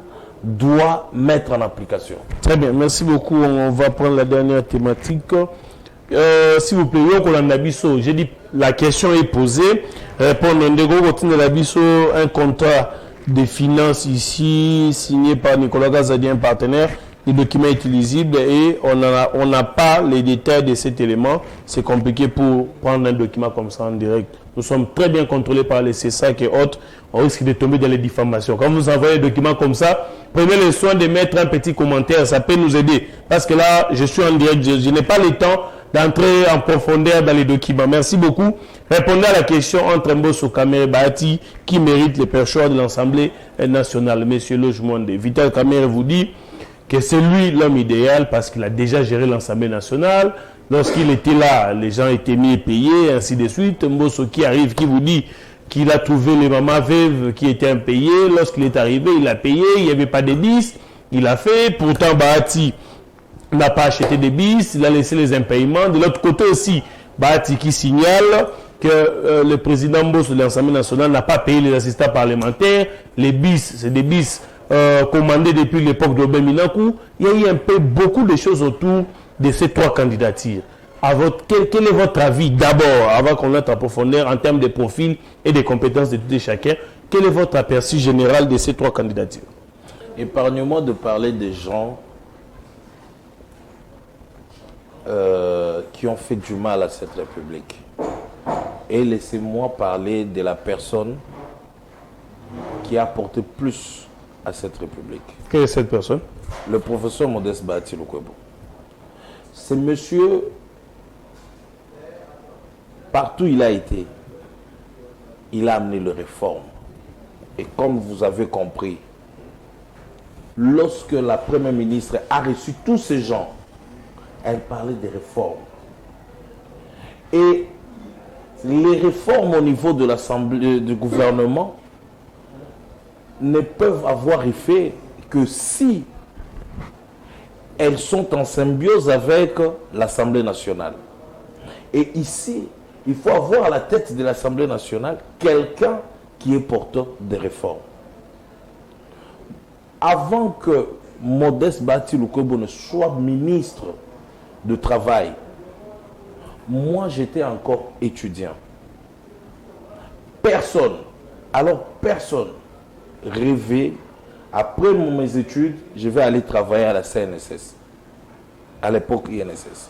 doit mettre en application. Très bien, merci beaucoup. On va prendre la dernière thématique. S'il vous plaît, j'ai dit la question est posée. Répondre un contrat de finances ici signé par Nicolas Gazadi, un partenaire. Les documents utilisés et on n'a pas les détails de cet élément. C'est compliqué pour prendre un document comme ça en direct. Nous sommes très bien contrôlés par les CESAC et autres. On risque de tomber dans les diffamations. Quand vous envoyez un document comme ça, prenez le soin de mettre un petit commentaire. Ça peut nous aider. Parce que là, je suis en direct. Je n'ai pas le temps d'entrer en profondeur dans les documents. Merci beaucoup. Répondez à la question entre Mbosso Kamere et Bahati qui mérite les perchoirs de l'Assemblée nationale. Monsieur Logemonde, Vital Kamere vous dit que c'est lui l'homme idéal parce qu'il a déjà géré l'Assemblée nationale. Lorsqu'il était là, les gens étaient mis et payés, ainsi de suite. Mbosso qui arrive, qui vous dit qu'il a trouvé les mamans veuves qui étaient impayées. Lorsqu'il est arrivé, il a payé, il n'y avait pas de bis, il a fait. Pourtant, Bahati n'a pas acheté des bis, il a laissé les impayements. De l'autre côté aussi, Bahati qui signale que le président Mbosso de l'Assemblée nationale n'a pas payé les assistants parlementaires. Les bis, c'est des bis commandé depuis l'époque d'Obé Minakou. Il y a eu un peu beaucoup de choses autour de ces 3 candidatures. Quel est votre avis d'abord, avant qu'on entre en profondeur en termes de profil et de compétences de tout et chacun? Quel est votre aperçu général de ces 3 candidatures? Épargnez-moi de parler des gens qui ont fait du mal à cette République. Et laissez-moi parler de la personne qui a apporté plus à cette République. Quelle est cette personne? Le professeur Modeste Bahati Lukwebo. C'est monsieur, partout où il a été, il a amené les réformes. Et comme vous avez compris, lorsque la première ministre a reçu tous ces gens, elle parlait des réformes. Et les réformes au niveau de l'Assemblée, du gouvernement, ne peuvent avoir effet que si elles sont en symbiose avec l'Assemblée nationale. Et ici, il faut avoir à la tête de l'Assemblée nationale quelqu'un qui est porteur de réformes. Avant que Modeste Bahati Lukwebo ne soit ministre de Travail, moi j'étais encore étudiant. Personne, alors personne, rêvé, après mes études, je vais aller travailler à la CNSS. À l'époque INSS.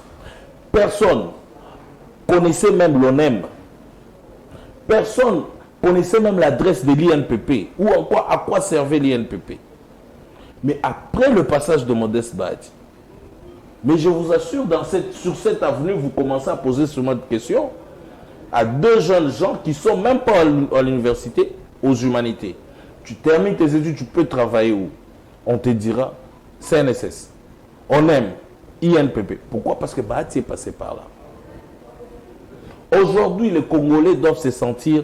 Personne connaissait même l'ONEM. Personne connaissait même l'adresse de l'INPP ou encore à quoi servait l'INPP. Mais après le passage de Modeste Bahati, mais je vous assure, sur cette avenue, vous commencez à poser ce mode de questions à deux jeunes gens qui ne sont même pas à l'université, aux humanités. Tu termines tes études, tu peux travailler où? On te dira CNSS. On aime INPP. Pourquoi? Parce que Bahati est passé par là. Aujourd'hui, les Congolais doivent se sentir,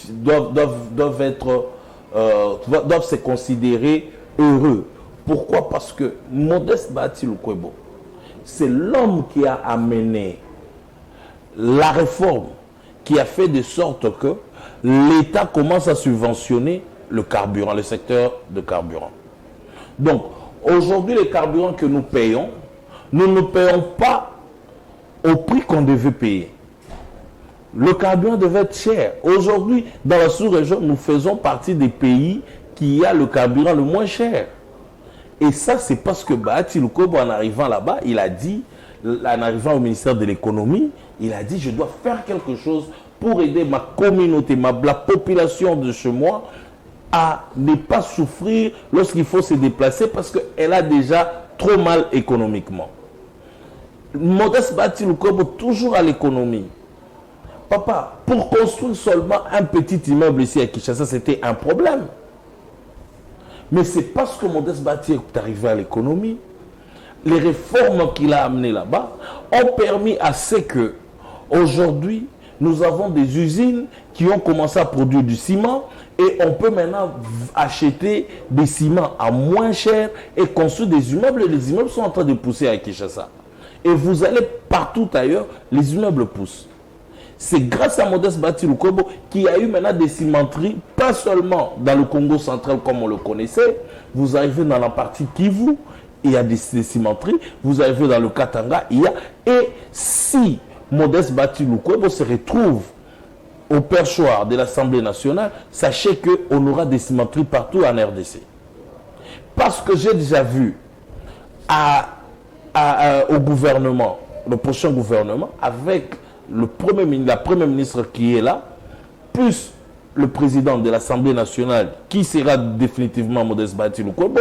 doivent se considérer heureux. Pourquoi? Parce que Modeste Bahati Lukwebo, c'est l'homme qui a amené la réforme, qui a fait de sorte que l'État commence à subventionner le carburant, le secteur de carburant. Donc, aujourd'hui, les carburants que nous payons, nous ne payons pas au prix qu'on devait payer. Le carburant devait être cher. Aujourd'hui, dans la sous-région, nous faisons partie des pays qui a le carburant le moins cher. Et ça, c'est parce que Bahati Lukwebo, en arrivant là-bas, il a dit, en arrivant au ministère de l'économie, il a dit, je dois faire quelque chose pour aider ma communauté, la population de chez moi, à ne pas souffrir lorsqu'il faut se déplacer parce qu'elle a déjà trop mal économiquement. Modeste Bahati Lukwebo, toujours à l'économie. Papa, pour construire seulement un petit immeuble ici à Kinshasa, c'était un problème. Mais c'est parce que Modeste Bahati est arrivé à l'économie, les réformes qu'il a amenées là-bas ont permis à ce que, aujourd'hui, nous avons des usines qui ont commencé à produire du ciment et on peut maintenant acheter des ciments à moins cher et construire des immeubles. Et les immeubles sont en train de pousser à Kinshasa. Et vous allez partout ailleurs, les immeubles poussent. C'est grâce à Modeste Bahati Lukwebo qui a eu maintenant des cimenteries, pas seulement dans le Congo central comme on le connaissait. Vous arrivez dans la partie Kivu, il y a des cimenteries. Vous arrivez dans le Katanga, il y a. Et si Modeste Bahati Lukwebo se retrouve au perchoir de l'Assemblée nationale, sachez qu'on aura des cimenteries partout en RDC. Parce que j'ai déjà vu au gouvernement, le prochain gouvernement, avec la première ministre qui est là, plus le président de l'Assemblée nationale, qui sera définitivement Modeste Bahati Lukwebo,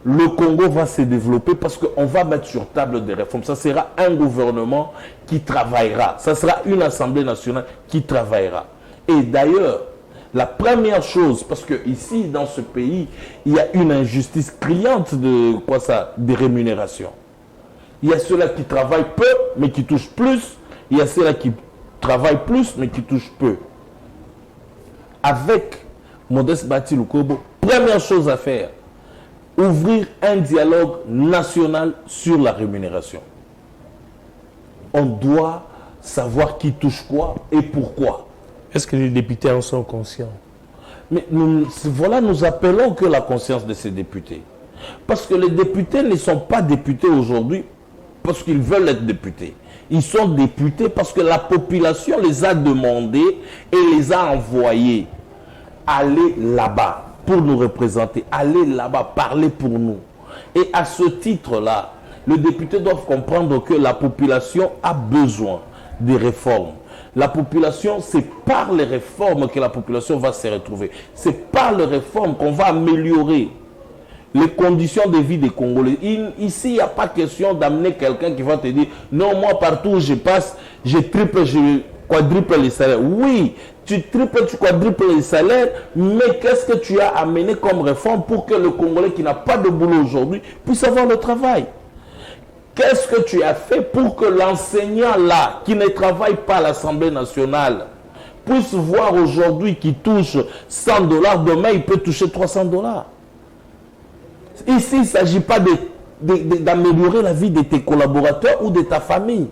le Congo va se développer parce qu'on va mettre sur table des réformes. Ça sera un gouvernement qui travaillera. Ça sera une Assemblée nationale qui travaillera. Et d'ailleurs, la première chose, parce que ici, dans ce pays, il y a une injustice criante des rémunérations. Il y a ceux-là qui travaillent peu, mais qui touchent plus. Il y a ceux-là qui travaillent plus, mais qui touchent peu. Avec Modeste Bahati Lukwebo, première chose à faire, ouvrir un dialogue national sur la rémunération. On doit savoir qui touche quoi et pourquoi. Est-ce que les députés en sont conscients? Mais nous appelons que la conscience de ces députés. Parce que les députés ne sont pas députés aujourd'hui parce qu'ils veulent être députés. Ils sont députés parce que la population les a demandés et les a envoyés aller là-bas pour nous représenter, aller là-bas, parler pour nous. Et à ce titre-là, les députés doivent comprendre que la population a besoin des réformes. La population, c'est par les réformes que la population va se retrouver. C'est par les réformes qu'on va améliorer les conditions de vie des Congolais. Ici, il n'y a pas question d'amener quelqu'un qui va te dire « Non, moi, partout où je passe, je triple, je quadruple les salaires. » Oui, tu triples, tu quadruples les salaires, mais qu'est-ce que tu as amené comme réforme pour que le Congolais qui n'a pas de boulot aujourd'hui puisse avoir le travail? Qu'est-ce que tu as fait pour que l'enseignant là, qui ne travaille pas à l'Assemblée nationale, puisse voir aujourd'hui qu'il touche 100 $, demain il peut toucher 300 $. Ici, il ne s'agit pas d'améliorer la vie de tes collaborateurs ou de ta famille.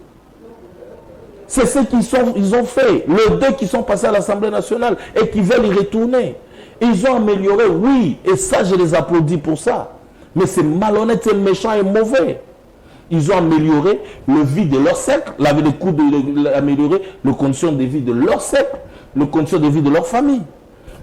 C'est ce qu'ils ont fait. Les deux qui sont passés à l'Assemblée nationale et qui veulent y retourner. Ils ont amélioré, oui, et ça, je les applaudis pour ça. Mais c'est malhonnête, c'est méchant et mauvais. Ils ont amélioré le vie de leur cercle, amélioré les conditions de vie de leur cercle, les conditions de vie de leur famille.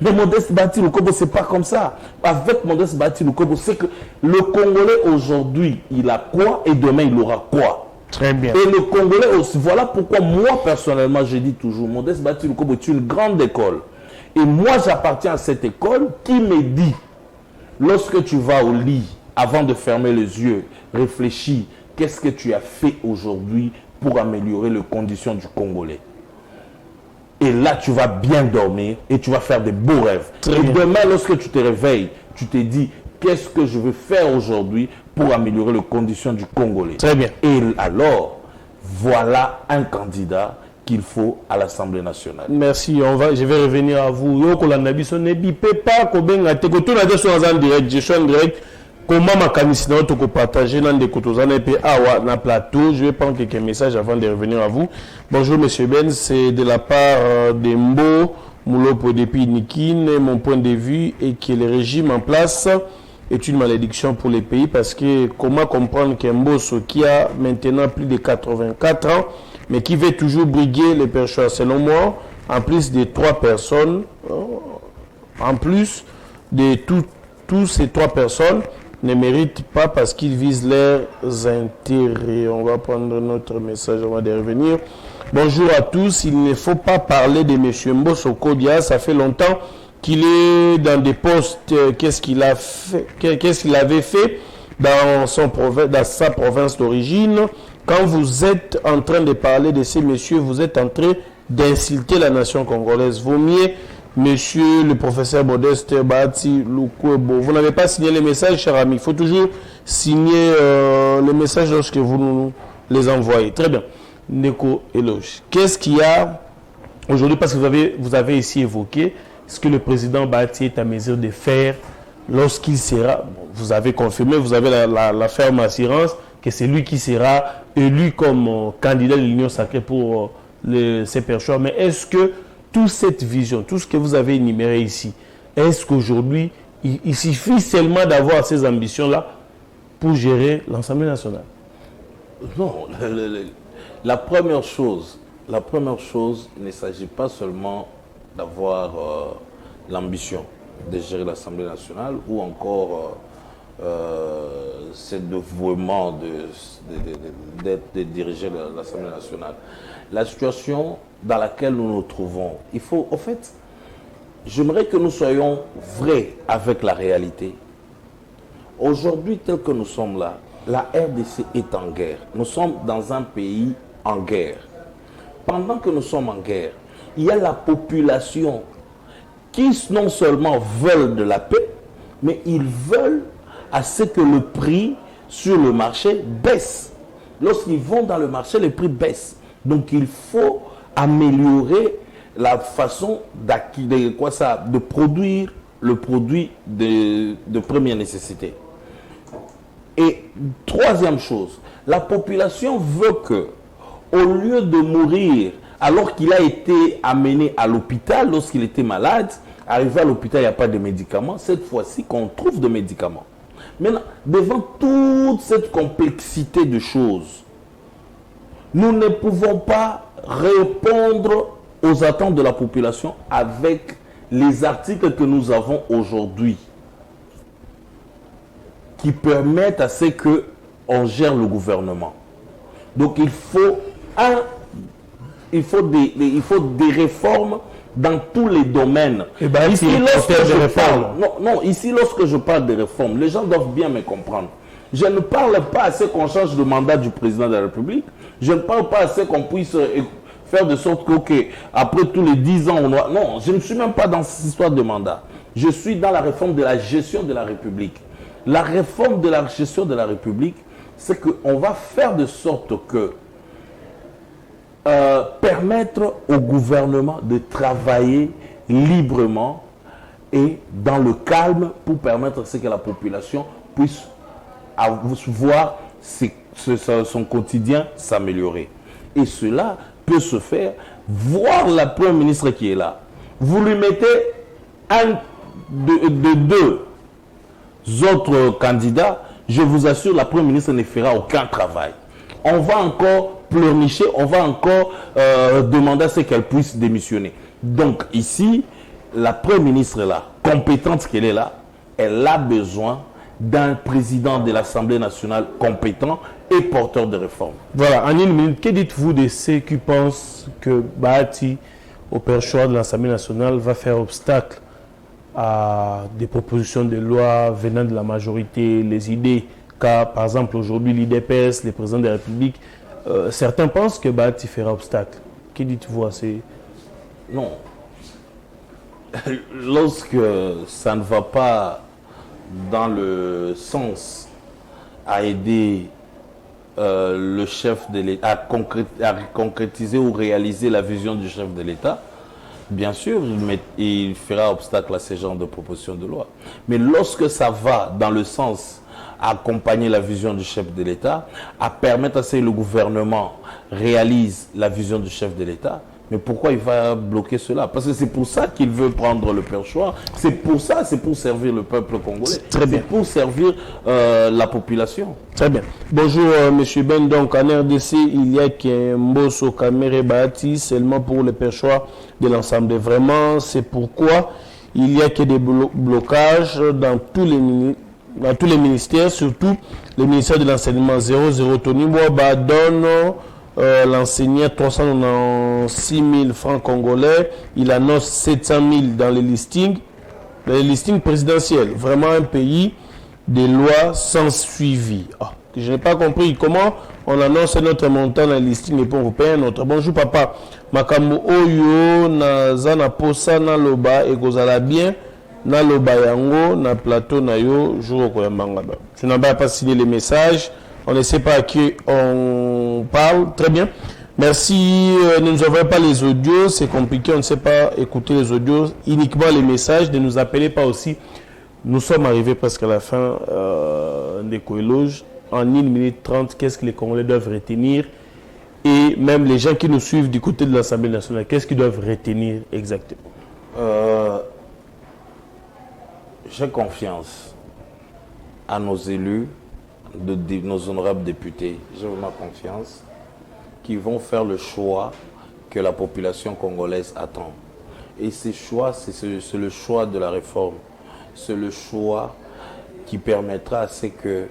Mais Modeste Bahati Lukwebo, ce n'est pas comme ça. Avec Modeste Bahati Lukwebo, c'est que le Congolais aujourd'hui, il a quoi et demain, il aura quoi. Très bien. Et le Congolais aussi. Voilà pourquoi moi, personnellement, je dis toujours, Modeste Bahati Lukwebo est une grande école Et moi, j'appartiens à cette école qui me dit, lorsque tu vas au lit, avant de fermer les yeux, réfléchis, qu'est-ce que tu as fait aujourd'hui pour améliorer les conditions du Congolais. Et là, tu vas bien dormir et tu vas faire des beaux rêves. Et demain, lorsque tu te réveilles, tu te dis, qu'est-ce que je veux faire aujourd'hui pour améliorer les conditions du Congolais. Très bien. Et alors, voilà un candidat qu'il faut à l'Assemblée nationale. Merci, je vais revenir à vous. Je suis en direct. Comment ma candidature te partager dans des cotozans et puis na plateau. Je vais prendre quelques messages avant de revenir à vous. Bonjour Monsieur Ben, c'est de la part d'Embo Moulopo depuis Nikine. Mon point de vue est que le régime en place est une malédiction pour les pays parce que comment comprendre qu'Embosso qui a maintenant plus de 84 ans mais qui veut toujours briguer les pêcheurs selon moi, en plus de 3 personnes, en plus de tous ces 3 personnes ne méritent pas parce qu'ils visent leurs intérêts. On va prendre notre message avant de revenir. Bonjour à tous. Il ne faut pas parler de M. Mbosso Kodia. Ça fait longtemps qu'il est dans des postes. Qu'est-ce qu'il avait fait dans sa province d'origine? Quand vous êtes en train de parler de ces messieurs, vous êtes en train d'insulter la nation congolaise. Vaut mieux, monsieur le professeur Modeste Bahati Lukwebo. Vous n'avez pas signé les messages, cher ami. Il faut toujours signer les messages lorsque vous nous les envoyez. Très bien. Neko Eloge. Qu'est-ce qu'il y a aujourd'hui? Parce que vous avez ici évoqué ce que le président Bahati est à mesure de faire lorsqu'il sera, vous avez confirmé, vous avez la ferme assurance que c'est lui qui sera élu comme candidat de l'Union sacrée pour ces pêcheurs. Mais est-ce que toute cette vision, tout ce que vous avez énuméré ici, est-ce qu'aujourd'hui, il suffit seulement d'avoir ces ambitions-là pour gérer l'Assemblée nationale? Non, la première chose, il ne s'agit pas seulement d'avoir l'ambition de gérer l'Assemblée nationale ou encore c'est dévouement de diriger l'Assemblée nationale. La situation dans laquelle nous nous trouvons, il faut, en fait, j'aimerais que nous soyons vrais avec la réalité. Aujourd'hui, tel que nous sommes là, la RDC est en guerre. Nous sommes dans un pays en guerre. Pendant que nous sommes en guerre, il y a la population qui non seulement veulent de la paix, mais ils veulent à ce que le prix sur le marché baisse. Lorsqu'ils vont dans le marché, les prix baissent. Donc il faut améliorer la façon de produire le produit de première nécessité. Et troisième chose, la population veut que, au lieu de mourir alors qu'il a été amené à l'hôpital lorsqu'il était malade, arrivé à l'hôpital, il n'y a pas de médicaments, cette fois-ci qu'on trouve des médicaments. Maintenant, devant toute cette complexité de choses, nous ne pouvons pas répondre aux attentes de la population avec les articles que nous avons aujourd'hui qui permettent à ce qu'on gère le gouvernement. Donc il faut des réformes dans tous les domaines. Ici, lorsque je parle de réformes, les gens doivent bien me comprendre. Je ne parle pas à ce qu'on change le mandat du président de la République. Je ne parle pas à ce qu'on puisse faire de sorte que, après tous les 10 ans, on doit... Non, je ne suis même pas dans cette histoire de mandat. Je suis dans la réforme de la gestion de la République. La réforme de la gestion de la République, c'est qu'on va faire de sorte que permettre au gouvernement de travailler librement et dans le calme pour permettre à ce que la population puisse voir son quotidien s'améliorer. Et cela peut se faire, voir la Première ministre qui est là. Vous lui mettez deux autres candidats, je vous assure, la Première ministre ne fera aucun travail. On va encore pleurnicher, on va encore demander à ce qu'elle puisse démissionner. Donc ici, la Première ministre est là, compétente qu'elle est là, elle a besoin d'un président de l'Assemblée nationale compétent et porteur de réformes. Voilà, en une minute, que dites-vous de ceux qui pensent que Bahati au perchoir de l'Assemblée nationale va faire obstacle à des propositions de loi venant de la majorité, les idées, car par exemple aujourd'hui l'IDPS, les présidents de la République, certains pensent que Bahati fera obstacle. Que dites-vous à ces... Non. Lorsque ça ne va pas dans le sens à aider le chef de l'État à concrétiser ou réaliser la vision du chef de l'État, bien sûr, il fera obstacle à ce genre de proposition de loi. Mais lorsque ça va dans le sens à accompagner la vision du chef de l'État, à permettre à ce que le gouvernement réalise la vision du chef de l'État, mais pourquoi il va bloquer cela? Parce que c'est pour ça qu'il veut prendre le perchoir. C'est pour ça, c'est pour servir le peuple congolais. Très bien. C'est pour servir la population. Très bien. Bonjour, Monsieur Ben. Donc, en RDC, il y a qu'un Mbosso Kamere Bahati seulement pour le perchoir de l'ensemble. Vraiment, c'est pourquoi il y a que des blocages dans tous les ministères, surtout le ministère de l'enseignement 00. Tony Mwaba donne l'enseignant 396 000 francs congolais. Il annonce 700 000 dans les listings présidentiels. Vraiment un pays des lois sans suivi. Je n'ai pas compris comment on annonce notre montant dans les listings et puis on vous paye un autre. Bonjour papa. Makambo Oyo na zana posa na loba et gozala bien na loba yango na plateau na yo jour koyambanga. Je n'ai pas signé les messages. On ne sait pas à qui on parle. Très bien. Merci. Ne nous envoyez pas les audios. C'est compliqué. On ne sait pas écouter les audios. Uniquement les messages. Ne nous appelez pas aussi. Nous sommes arrivés presque à la fin des coéloges. En 1 minute 30, qu'est-ce que les Congolais doivent retenir? Et même les gens qui nous suivent du côté de l'Assemblée nationale, qu'est-ce qu'ils doivent retenir exactement? J'ai confiance à nos élus, nos honorables députés. J'ai vraiment confiance qu'ils vont faire le choix que la population congolaise attend. Et ce choix, c'est le choix de la réforme. C'est le choix qui permettra à ce que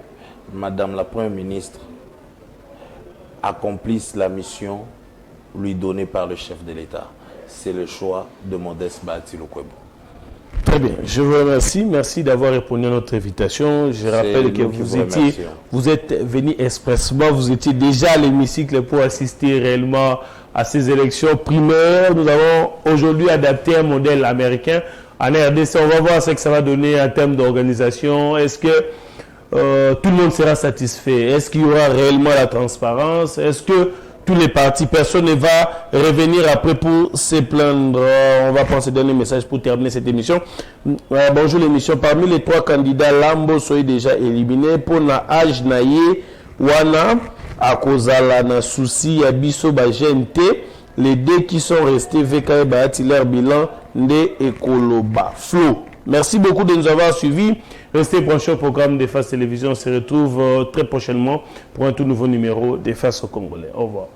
Madame la Première ministre accomplisse la mission lui donnée par le chef de l'État. C'est le choix de Modeste Bahati Lukwebo. Très bien, je vous remercie. Merci d'avoir répondu à notre invitation. Je rappelle que vous êtes venu expressement, vous étiez déjà à l'hémicycle pour assister réellement à ces élections primaires. Nous avons aujourd'hui adapté un modèle américain. En RDC, on va voir ce que ça va donner en termes d'organisation. Est-ce que tout le monde sera satisfait? Est-ce qu'il y aura réellement la transparence? Est-ce que tous les partis, personne ne va revenir après pour se plaindre? On va prendre ce dernier message pour terminer cette émission. Bonjour l'émission. Parmi les 3 candidats, Lambo soyez déjà éliminé. Pour na âge naye, wana, à kozala na souci, yabiso ba GNT. Les 2 qui sont restés, VK Bahati, leur bilan, Nde Ekoloba. Flo. Merci beaucoup de nous avoir suivis. Restez branchés au programme d'Efface Télévision. On se retrouve très prochainement pour un tout nouveau numéro d'Efface au Congolais. Au revoir.